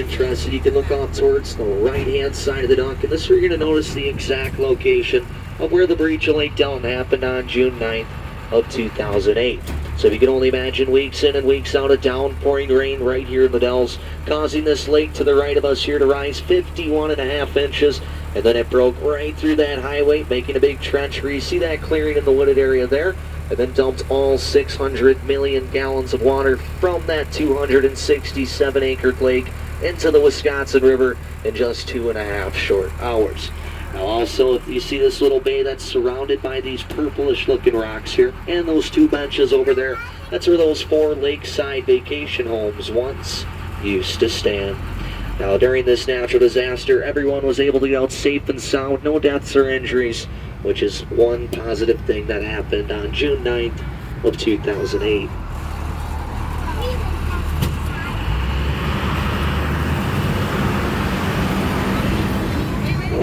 interested, you can look off towards the right-hand side of the dock, and this is where you're going to notice the exact location of where the breach of Lake Delton happened on June 9th of 2008. So if you can only imagine weeks in and weeks out of downpouring rain right here in the Dells, causing this lake to the right of us here to rise 51.5 inches, and then it broke right through that highway, making a big trench where you see that clearing in the wooded area there, and then dumped all 600 million gallons of water from that 267-acre lake into the Wisconsin River in just 2.5 short hours. Now also, if you see this little bay that's surrounded by these purplish looking rocks here, and those 2 benches over there, that's where those 4 lakeside vacation homes once used to stand. Now during this natural disaster, everyone was able to get out safe and sound, no deaths or injuries, which is one positive thing that happened on June 9th of 2008.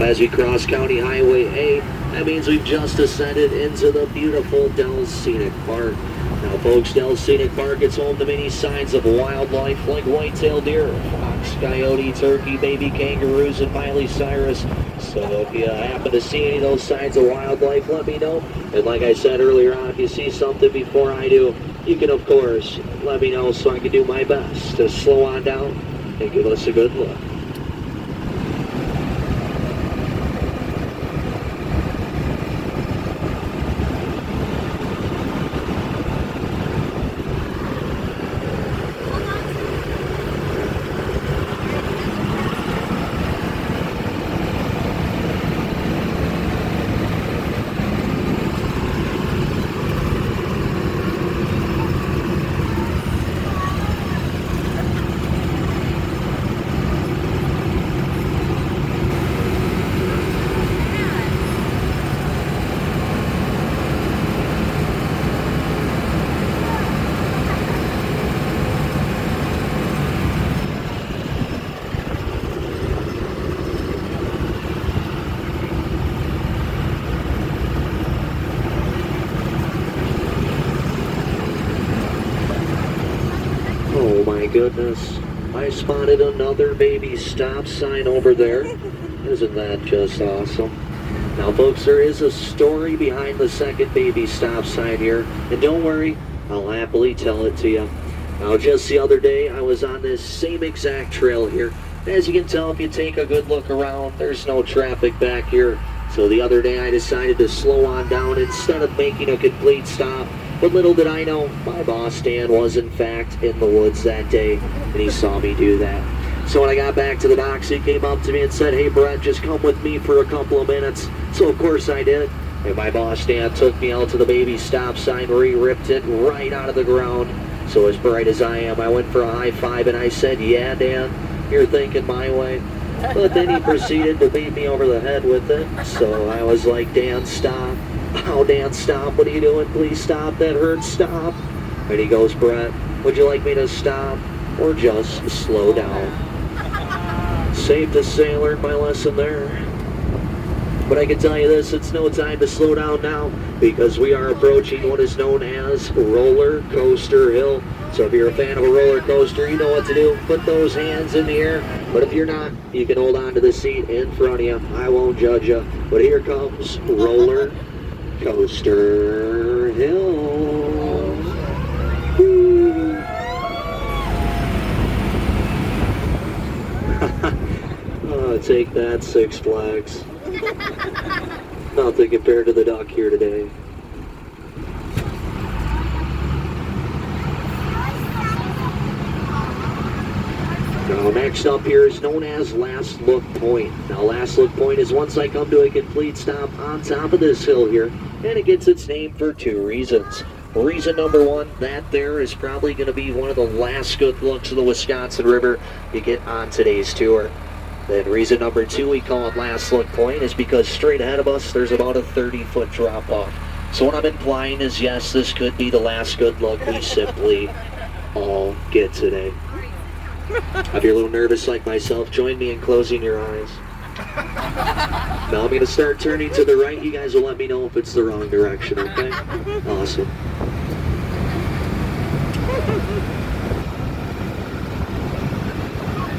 As we cross County Highway A, that means we've just ascended into the beautiful Dells Scenic Park. Now folks, Dells Scenic Park is home to many signs of wildlife like white-tailed deer, fox, coyote, turkey, baby kangaroos, and Miley Cyrus. So if you happen to see any of those signs of wildlife, let me know. And like I said earlier on, if you see something before I do, you can of course let me know so I can do my best to slow on down and give us a good look. Oh my goodness, I spotted another baby stop sign over there. Isn't that just awesome? Now folks, there is a story behind the second baby stop sign here, and don't worry, I'll happily tell it to you. Now just the other day, I was on this same exact trail here. As you can tell, if you take a good look around, there's no traffic back here. So the other day I decided to slow on down instead of making a complete stop. But little did I know, my boss Dan was in fact in the woods that day, and he saw me do that. So when I got back to the docks, he came up to me and said, "Hey Brett, just come with me for a couple of minutes." So of course I did. And my boss Dan took me out to the baby stop sign where he ripped it right out of the ground. So as bright as I am, I went for a high five and I said, "Yeah Dan, you're thinking my way." But then he proceeded to beat me over the head with it. So I was like, "Dan, stop." "Oh, Dan, stop. What are you doing? Please stop. That hurts. Stop." And he goes, "Brett, would you like me to stop or just slow down?" Safe to say I learned my lesson there. But I can tell you this, it's no time to slow down now because we are approaching what is known as Roller Coaster Hill. So if you're a fan of a roller coaster, you know what to do. Put those hands in the air. But if you're not, you can hold on to the seat in front of you. I won't judge you. But here comes Roller Coaster Hill. Woo. Oh, take that, Six Flags. Nothing compared to the dock here today. Now next up here is known as Last Look Point. Now Last Look Point is once I come to a complete stop on top of this hill here, and it gets its name for two reasons. Reason number one, that there is probably going to be one of the last good looks of the Wisconsin River you get on today's tour. Then reason number two, we call it Last Look Point, is because straight ahead of us there's about a 30-foot drop off. So what I'm implying is yes, this could be the last good look we simply all get today. If you're a little nervous like myself, join me in closing your eyes. Now I'm going to start turning to the right. You guys will let me know if it's the wrong direction, okay? Awesome.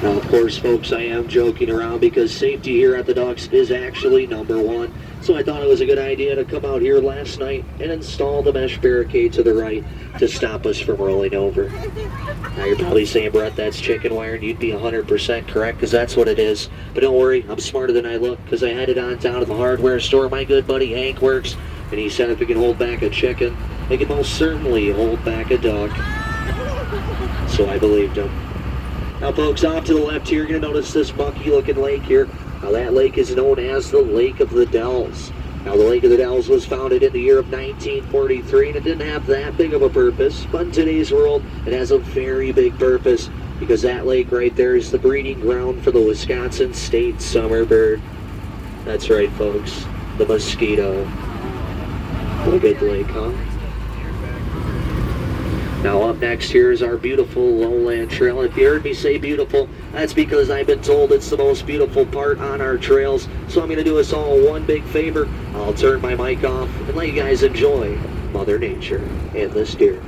Now, of course, folks, I am joking around because safety here at the Ducks is actually number one. So I thought it was a good idea to come out here last night and install the mesh barricade to the right to stop us from rolling over. Now you're probably saying, Brett, that's chicken wire, and you'd be 100% correct, because that's what it is. But don't worry, I'm smarter than I look, because I headed on down to the hardware store my good buddy Hank works, and he said if it can hold back a chicken, it can most certainly hold back a duck. So I believed him. Now, folks, off to the left here, you're going to notice this mucky-looking lake here. Now, that lake is known as the Lake of the Dells. Now, the Lake of the Dells was founded in the year of 1943, and it didn't have that big of a purpose. But in today's world, it has a very big purpose, because that lake right there is the breeding ground for the Wisconsin State Summer Bird. That's right, folks, the mosquito. What a good lake, huh? Now up next here is our beautiful lowland trail. If you heard me say beautiful, that's because I've been told it's the most beautiful part on our trails. So I'm going to do us all one big favor. I'll turn my mic off and let you guys enjoy Mother Nature and this deer.